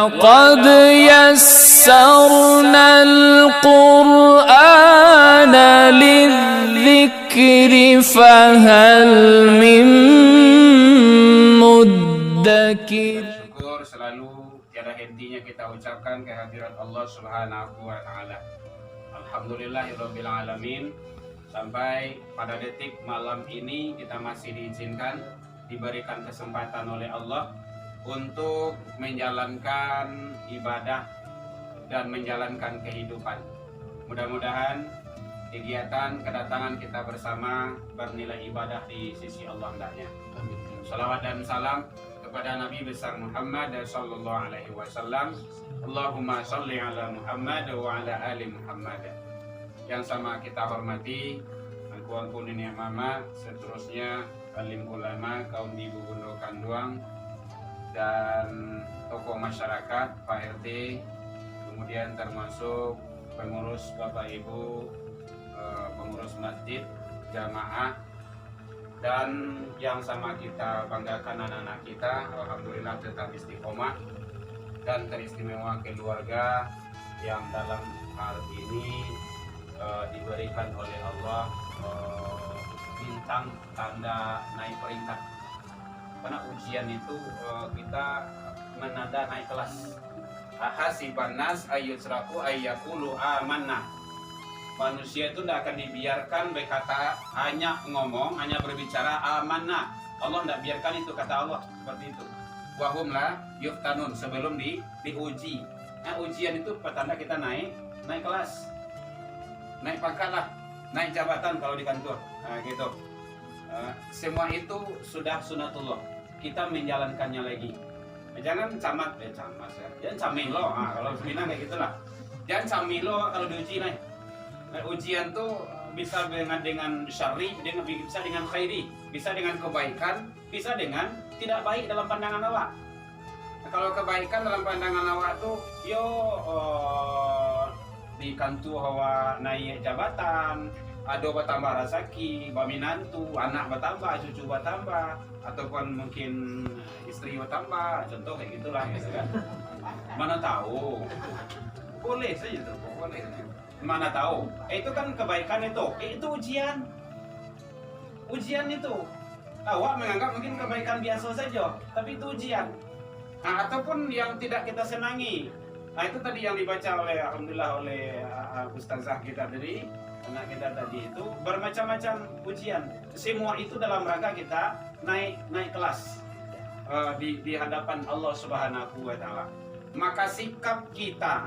وَلَقَدْ يَسَّرْنَا الْقُرْآنَ لِلذِّكْرِ فَهَلْ مِن مُّدَّكِرٍ. Syukur selalu tiada hentinya kita ucapkan kehadirat Allah Subhanahu wa taala. Alhamdulillahirabbil alamin. Sampai pada detik malam ini kita masih diizinkan, diberikan kesempatan oleh Allah untuk menjalankan ibadah dan menjalankan kehidupan. Mudah-mudahan kegiatan kedatangan kita bersama bernilai ibadah di sisi Allah hendaknya. Salawat dan salam kepada Nabi besar Muhammad sallallahu alaihi wasallam. Allahumma shalli ala Muhammad wa ala ali Muhammad. Yang sama kita hormati Angkuan Nenek Mama, seterusnya alim ulama, kaum ibu Bondo Kanduang, dan tokoh masyarakat, Pak RT, kemudian termasuk pengurus Bapak Ibu, pengurus masjid, jamaah, dan yang sama kita banggakan anak-anak kita, alhamdulillah tetap istiqomah dan teristimewa keluarga yang dalam hal ini diberikan oleh Allah bintang tanda naik peringkat. Karena ujian itu kita menanda naik kelas. Ahasiban nas ayyusraku ayyaqulu amanna. Manusia itu tidak akan dibiarkan berkata, hanya ngomong, hanya berbicara amanah. Allah tidak biarkan itu, kata Allah seperti itu. Wahum la yuftanun, sebelum diuji. Nah, ujian itu petanda kita naik kelas, naik pangkat lah, naik jabatan kalau di kantor. Nah, gitu. Semua itu sudah sunatullah. Kita menjalankannya lagi. Jangan camat ya. Jangan camilo. Nah, kalau Minang kayak gitulah. Jangan camilo kalau diuji naik. Ujian tuh bisa dengan syarri, bisa dengan khairi, bisa dengan kebaikan, bisa dengan tidak baik dalam pandangan awak. Nah, kalau kebaikan dalam pandangan awak tuh di kantor hawa naik jabatan, ada bertambah rezeki, baminantu, anak bertambah, cucu bertambah, ataupun mungkin istri bertambah, contoh kayak gitulah, gitu kan. Mana tahu, boleh saja tuh, boleh. Mana tahu, itu kan kebaikan itu ujian itu. Awak menganggap mungkin kebaikan biasa saja, tapi itu ujian. Nah, ataupun yang tidak kita senangi. Nah, itu tadi yang dibaca oleh alhamdulillah oleh ustazah kita tadi, anak kita tadi itu bermacam-macam ujian. Semua itu dalam rangka kita naik kelas di hadapan Allah Subhanahu wa taala. Maka sikap kita,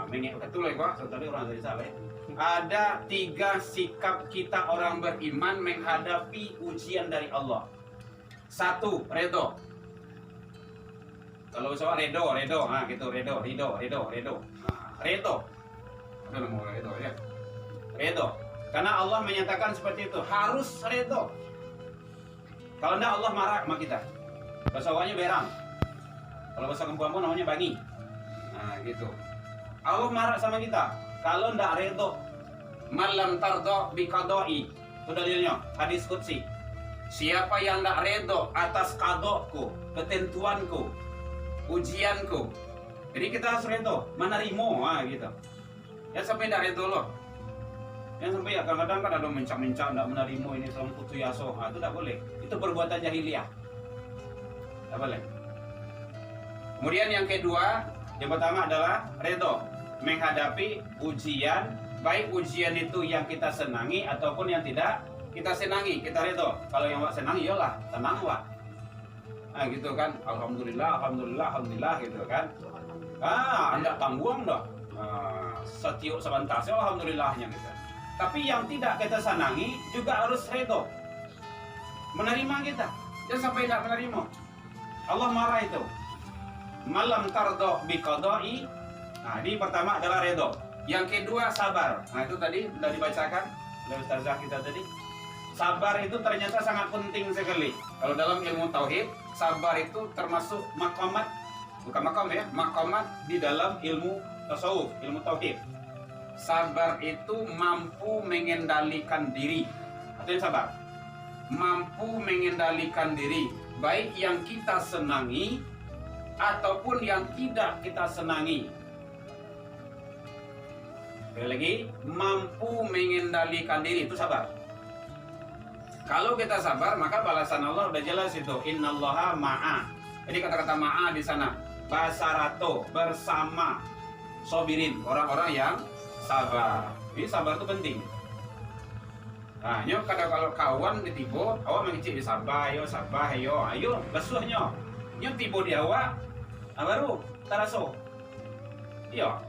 betul ya kok, tadi orang dari salah. Ada 3 sikap kita orang beriman menghadapi ujian dari Allah. 1, redo. Kalau soal redo, gitu, redo. Redo. Ada nama redo ya. Redo. Karena Allah menyatakan seperti itu, harus redo. Kalau enggak Allah marah sama kita. Bahasa awalnya berang. Kalau bahasa Kampung namanya bangi. Nah, gitu. Allah marah sama kita kalau ndak redho. Malam tardo biqadai. Itu dalilnya, hadis qudsi. Siapa yang ndak redho atas qadokku, ketentuanku, ujianku. Jadi kita harus redho, menerima, gitu. Ya sampai ndak redho loh. Yang sampai ya kadang-kadang kan ada mencak-mencak ndak menerima ini sama putu yaso. Itu ndak boleh. Itu perbuatan jahiliyah. Ndak boleh. Kemudian yang kedua, yang pertama adalah redo, menghadapi ujian, baik ujian itu yang kita senangi ataupun yang tidak kita senangi, kita redo. Kalau yang awak senangi, yolah, tenang awak. Nah, gitu kan, alhamdulillah gitu kan. Anda tanggung dah. Setiap sebentar, alhamdulillahnya gitu. Tapi yang tidak kita senangi juga harus redo, menerima kita. Jangan sampai tidak menerima. Allah marah itu. Malam tardo biqadai. Nah, ini pertama adalah redo. Yang kedua sabar. Nah, itu tadi sudah dibacakan oleh ustazah kita tadi. Sabar itu ternyata sangat penting sekali. Kalau dalam ilmu tauhid, sabar itu termasuk maqamat, bukan maqam ya, maqamat di dalam ilmu tasawuf, ilmu tauhid. Sabar itu mampu mengendalikan diri. Artinya sabar. Mampu mengendalikan diri, baik yang kita senangi ataupun yang tidak kita senangi. Sekali lagi, mampu mengendalikan diri, itu sabar. Kalau kita sabar, maka balasan Allah udah jelas itu. Innallaha ma'a. Jadi kata-kata ma'a di sana, basarato, bersama, sobirin, orang-orang yang sabar. Jadi sabar itu penting. Nah, nyo kalau kawan ditipu, awak mengicip sabar, ayo, lesuhnya. Nyo tipu di awak, baru taraso. Iya,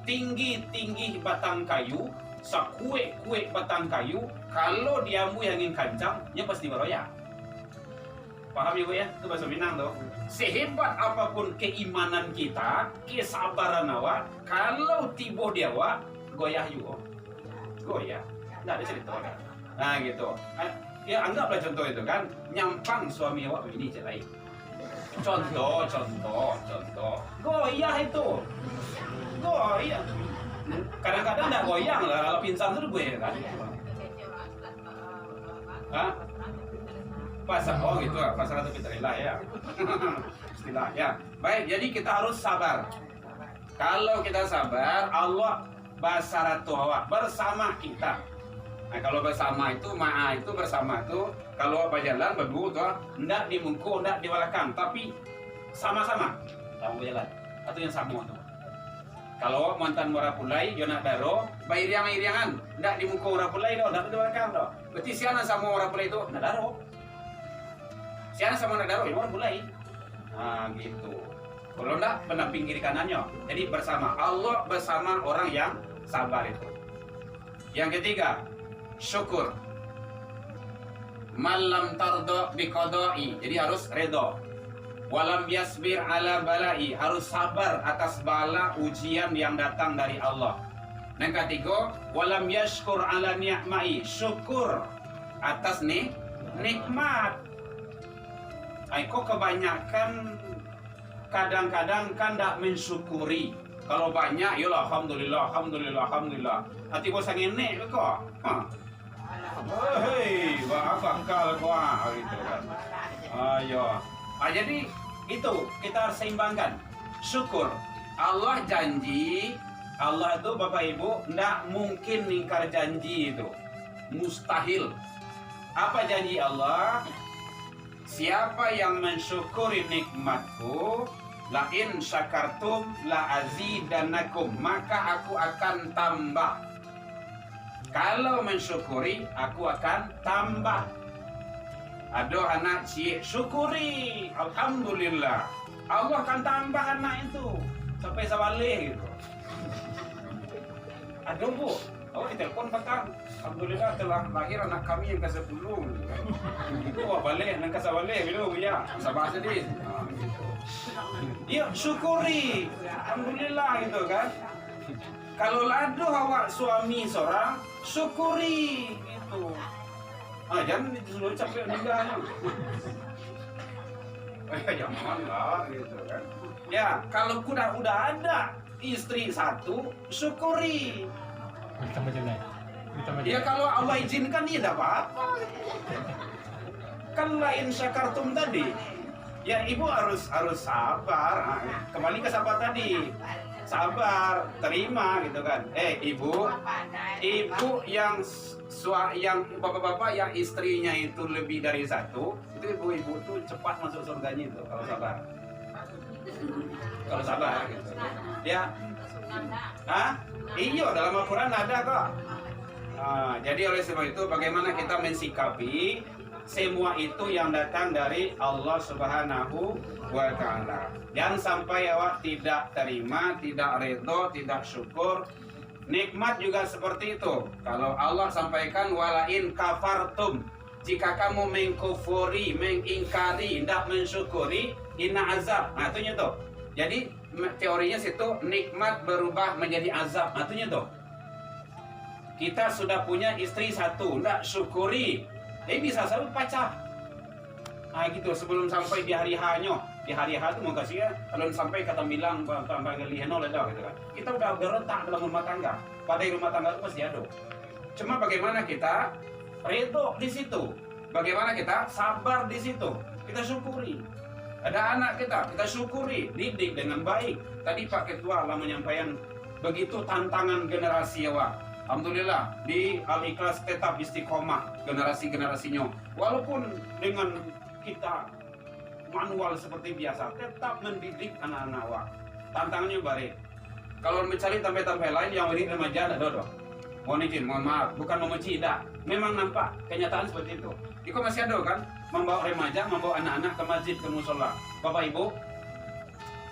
tinggi batang kayu, sakue batang kayu, kalau diambu yang ingin kancang, nyo pasti beroyak. Paham ya Bu ya? Itu bahasa Minang tuh. Sehebat apapun keimanan kita, kesabaran awak, kalau tiba di awak, goyah juga. Goyah. Nggak ada cerita kan? Nah gitu. Ya anggaplah contoh itu kan, nyampang suami awak begini cerai. Contoh. Goyah itu. Goyah. Kadang-kadang nggak goyang lah, kalau pingsan tuh gue kan. Hah? Pasar, oh gitu, pasar atau fitrilah ya. Istilah ya. Baik, jadi kita harus sabar. Kalau kita sabar, Allah basaratu hawa, bersama kita. Nah, kalau bersama itu, ma'a itu bersama itu, kalau berjalan berdua tuh, ndak di muka, ndak di belakang, tapi sama-sama kamu berjalan. Atau yang sama tuh. Kalau mantan Morapulai, Jonak Daro, bairiang-iriangan, ndak di muka Morapulai doh, ndak di belakang doh. Berarti siana sama Morapulai itu, ndak Daro. Siana sama Daro, ya Morapulai. Nah gitu. Kalau ndak, pendamping kiri kanannya. Jadi bersama, Allah bersama orang yang sabar itu. Yang ketiga, syukur. Malam tardo biqadai, jadi harus redha. Walam yasbir ala balai, harus sabar atas bala ujian yang datang dari Allah. Yang ketiga, walam yashkur ala ni'mai, syukur atas nikmat. Kok kebanyakan kadang-kadang kan tidak mensyukuri. Kalau banyak, ya alhamdulillah. Hati bosan ini kok. Hei, bakal kau gitu kan. Ayo. Jadi itu kita harus seimbangkan. Syukur. Allah janji, Allah itu Bapak Ibu tidak mungkin ingkar janji itu. Mustahil. Apa janji Allah? Siapa yang mensyukuri nikmatku, la in syakartum la azidannakum, maka aku akan tambah. Kalau mensyukuri, aku akan tambah. Aduh anak syukuri, alhamdulillah. Allah akan tambah anak itu sampai sawaleh gitu. Aduh Bu, ditelepon petang. Alhamdulillah telah lahir anak kami yang ke-10. Itu balik yang ke-10 gitu ya. Sabar sedih. Gitu. Ya syukuri. Alhamdulillah gitu kan. Kalau lado awak suami seorang, syukuri gitu. Jangan disuruh capek meninggalnya. Jangan lah gitu kan. Ya, kalau udah ada istri satu, syukuri. Ya kalau Allah izinkan dia tidak apa-apa. Kan lain syakartum tadi. Ya ibu harus sabar. Kembali ke sabar tadi. Sabar, terima gitu kan. Ibu yang bapak-bapak yang istrinya itu lebih dari satu, itu ibu-ibu tuh cepat masuk surganya itu kalau sabar. Kalau sabar gitu. Ya. Iya, dalam Al-Quran ada kok. Jadi oleh sebab itu bagaimana kita mensikapi semua itu yang datang dari Allah Subhanahu wa Ta'ala. Jangan sampai awak tidak terima, tidak redha, tidak syukur. Nikmat juga seperti itu. Kalau Allah sampaikan walain kafartum, jika kamu mengkufuri, mengingkari, tidak mensyukuri, inna azab. Nah, itu tuh. Jadi teorinya situ nikmat berubah menjadi azab. Nah, itu tuh. Kita sudah punya istri satu, tidak syukuri, bisa selalu pecah. Nah gitu, sebelum sampai di hari H-nya. Di hari H itu mau kasih ya, kalau sampai kata bilang tambah geliano ledak gitu kan. Kita udah retak dalam rumah tangga. Pada rumah tangga itu pasti ada. Cuma bagaimana kita redho di situ. Bagaimana kita sabar di situ. Kita syukuri. Ada anak kita syukuri, didik dengan baik. Tadi Pak Ketua lah menyampaikan begitu tantangan generasi awak. Alhamdulillah di Al-Ikhlas tetap istiqomah generasi-generasinya. Walaupun dengan kita manual seperti biasa, tetap mendidik anak-anak awak. Tantangannya baik. Kalau mencari tempat-tempat lain yang mendidik remaja, ada dodo. Mohon izin, mohon maaf, bukan membenci, tidak. Memang nampak kenyataan seperti itu. Iko masih ada kan, membawa remaja, membawa anak-anak ke masjid, ke musola. Bapak Ibu,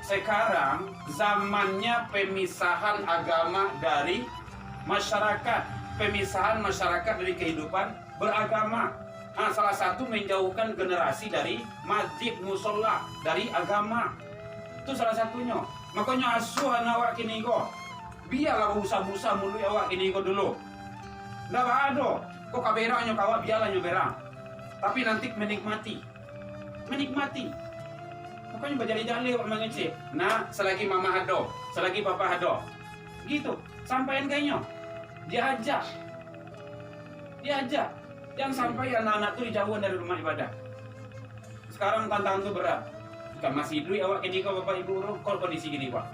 sekarang zamannya pemisahan agama dari masyarakat, pemisahan masyarakat dari kehidupan beragama. Nah, salah satu menjauhkan generasi dari masjid, musola, dari agama. Itu salah satunya. Makanya asuh anak awak kini kok. Biarlah busa-busa mulu awak kini kok dulu. Nggak ada. Kok kaberanya kawak biarlah nyoberang. Tapi nanti menikmati. Makanya berjali-jali orang mengecek. Nah, selagi mama ada, selagi papa ada. Gitu. Sampaikan kayaknya. Diajak. Jangan sampai anak-anak itu dijauhkan dari rumah ibadah. Sekarang tantangan itu berat. Bukan masih duit awak kini kau bapak ibu kalau kondisi gini pak.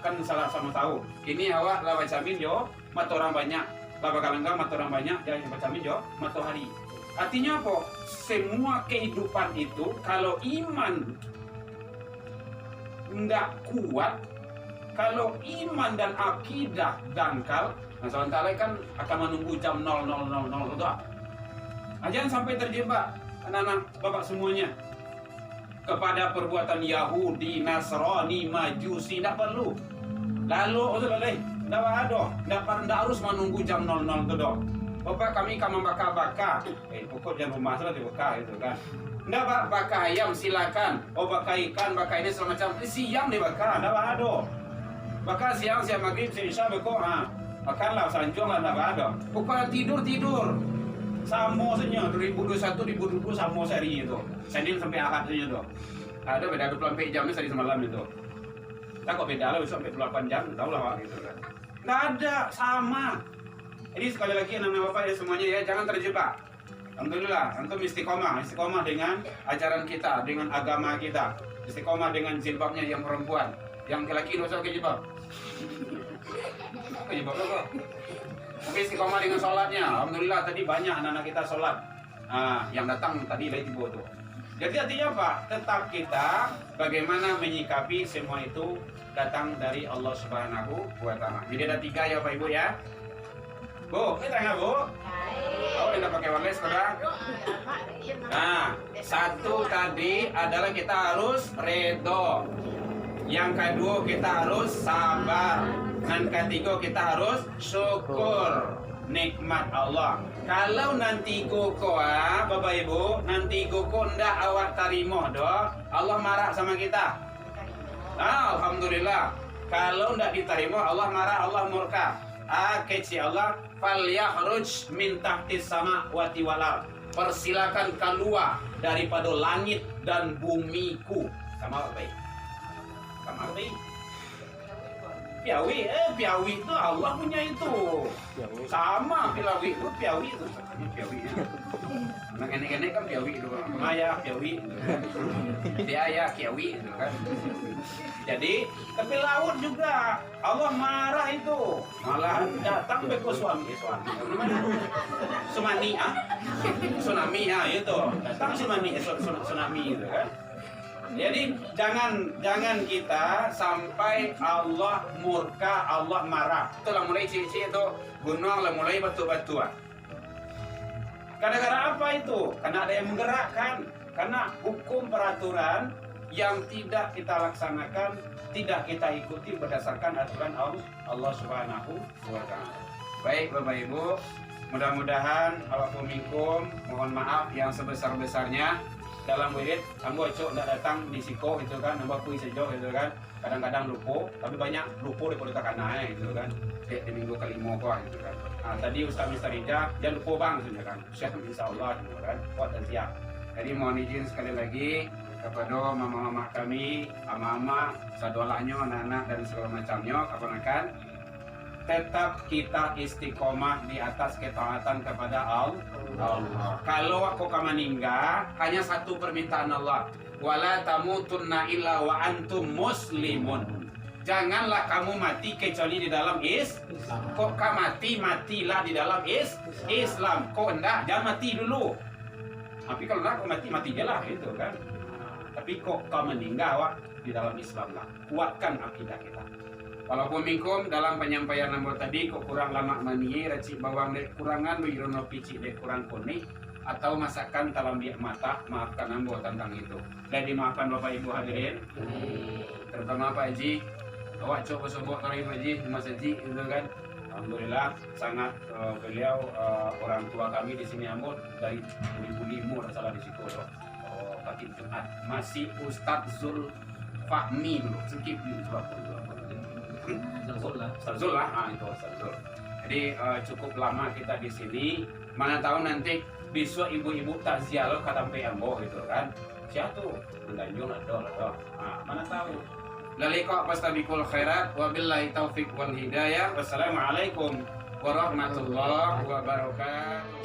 Kan salah sama tahu. Ini awak lawan camin yo, mata orang banyak. Laba kalenggang mata orang banyak, jangan baca camin yo, mata hari. Artinya apa? Semua kehidupan itu kalau iman nggak kuat, kalau iman dan akidah dangkal, nah sementara kan akan menunggu jam 00.00 itu. Jangan sampai terjebak anak-anak bapak semuanya kepada perbuatan Yahudi, Nasrani, Majusi, tidak perlu. Lalu, tidak harus menunggu jam 00 itu dong. Bapak kami akan membakar-bakar. Pokok jangan rumah saja dibakar itu kan. Tidak pak, bakar ayam silakan. Bakar ikan, bakar ini segala macam. Siang dibakar, tidak ada. Bakar siang maghrib, isya bakar. Makanlah sanjung lah, tidak ada. Pokoknya tidur. Sama saja 2021 2020 sama sehari itu. Senin sampai Ahad saja tuh. Ada beda 24 jamnya sehari semalam itu. Tak kok beda lah sampai 28 jam, tahu lah Pak gitu kan. Nggak ada, sama. Jadi sekali lagi anak-anak Bapak ya semuanya ya jangan terjebak. Alhamdulillah, antum istiqomah dengan ajaran kita, dengan agama kita. Istiqomah dengan jilbabnya yang perempuan. Yang laki-laki dosa ke jilbab. Ke jilbab apa? Tapi istiqomah dengan sholatnya. Alhamdulillah tadi banyak anak-anak kita sholat. Yang datang tadi dari Tibo tuh. Jadi artinya apa? Tetap kita bagaimana menyikapi semua itu datang dari Allah Subhanahu wa Ta'ala. Jadi ada 3 ya Pak Ibu ya. Bu, kita nggak Bu? Oh, tidak pakai wireless sekarang. Nah, 1 tadi adalah kita harus redo. Yang kedua kita harus sabar. Dan ketiga kita harus syukur nikmat Allah. Kalau nanti koko Bapak Ibu, nanti koko ndak awak tarimo doh, Allah marah sama kita. Alhamdulillah. Kalau ndak diterima Allah marah, Allah murka. Keci Allah falyakhruj min tahtis samawati wal ard. Persilakan keluar daripada langit dan bumiku. Sama apa? Sama apa? Piawi itu Allah punya itu. Sama Piawi itu Piawi. Nenek-nenek kan Piawi itu. Maya Piawi. Dia ya Piawi itu kan. Jadi tapi laut juga Allah marah itu. Malah datang beko suami. Tsunami itu. Datang tsunami itu kan. Jadi jangan kita sampai Allah murka, Allah marah. Itulah mulai ciri-ciri itu gunung lah mulai batu-batuan. Kadang-kadang apa itu? Karena ada yang menggerakkan. Karena hukum peraturan yang tidak kita laksanakan, tidak kita ikuti berdasarkan aturan Allah Subhanahu wa Ta'ala. Baik Bapak Ibu, mudah-mudahan Alhamdulillah mohon maaf yang sebesar-besarnya dalam wirid, ambo cok nggak datang di siko itu kan, ambo kui sejauh itu kan, kadang-kadang lupa, tapi banyak lupa di kota kanai itu kan, di minggu kelima kok itu kan. Tadi Ustaz Mister Ija, jangan lupa bang sudah kan, Syekh Insya Allah itu kan, kuat dan siap. Jadi mohon izin sekali lagi kepada mama-mama kami, ama-ama, sadolahnya, anak-anak dan segala macamnya, kapan-kapan tetap kita istiqomah di atas ketaatan kepada Allah. Kalau aku meninggal, hanya satu permintaan Allah, wala tamutunna illa wa antum muslimun. Janganlah kamu mati kecuali di dalam Kok matilah di dalam Islam. Kok enggak, jangan mati dulu. Tapi kalau enggak, kau mati je lah gitu kan. Tapi kok kau meninggal di dalam Islam lah. Kuatkan akidah kita. Walaupun minkum dalam penyampaian nombor tadi kok kurang lama mani, racik bawang dek kurangan, wirono pici dek kurang kuning, atau masakan dalam biak mata, maafkan ambo tentang itu. Dan dimaafkan Bapak Ibu hadirin, terutama Pak Haji. Awak coba sobok kali Pak Haji, Mas Haji itu kan. Alhamdulillah sangat beliau orang tua kami di sini ambo dari 2005 salah di situ loh. Khatib Jumat masih Ustadz Zul Fahmi dulu, skip dulu Ustadz Zul lah, itu Ustadz Zul. Jadi cukup lama kita di sini. Mana tahu nanti besok ibu-ibu takziah lo kata ambo gitu kan. Siapa tuh? Mendanjung ada. Mana tahu. Lalika pastabikul khairat wabillahi taufiq wal hidayah. Wassalamualaikum warahmatullahi wabarakatuh.